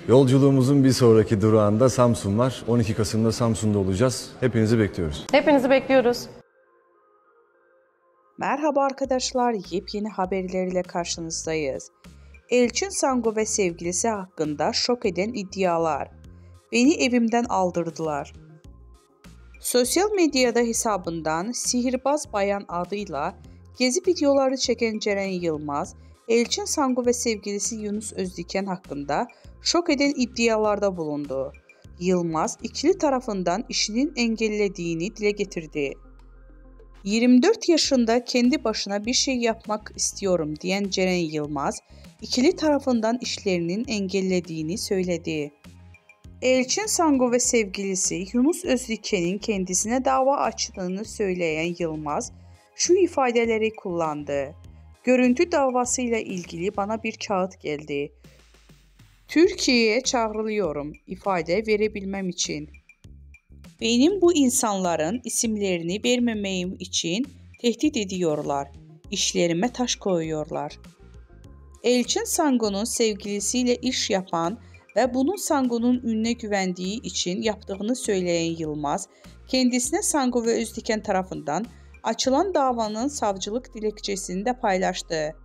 Yolculuğumuzun bir sonraki durağında Samsun var. 12 Kasım'da Samsun'da olacağız. Hepinizi bekliyoruz. Hepinizi bekliyoruz. Merhaba arkadaşlar, yepyeni haberlerle karşınızdayız. Elçin Sangu ve sevgilisi hakkında şok eden iddialar. Beni evimden aldırdılar. Sosyal medyada hesabından Sihirbaz Bayan adıyla gezi videoları çeken Ceren Yılmaz, Elçin Sangu ve sevgilisi Yunus Özdiken hakkında şok eden iddialarda bulundu. Yılmaz, ikili tarafından işinin engellediğini dile getirdi. 24 yaşında kendi başına bir şey yapmak istiyorum diyen Ceren Yılmaz, ikili tarafından işlerinin engellediğini söyledi. Elçin Sangu ve sevgilisi Yunus Özdiken'in kendisine dava açtığını söyleyen Yılmaz, şu ifadeleri kullandı. Görüntü davasıyla ilgili bana bir kağıt geldi. Türkiye'ye çağrılıyorum ifade verebilmem için. Benim bu insanların isimlerini vermemeyim için tehdit ediyorlar. İşlerime taş koyuyorlar. Elçin Sangu'nun sevgilisiyle iş yapan ve bunun Sangu'nun ününe güvendiği için yaptığını söyleyen Yılmaz, kendisine Sangu ve Özdiken tarafından açılan davanın savcılık dilekçesini de paylaştı.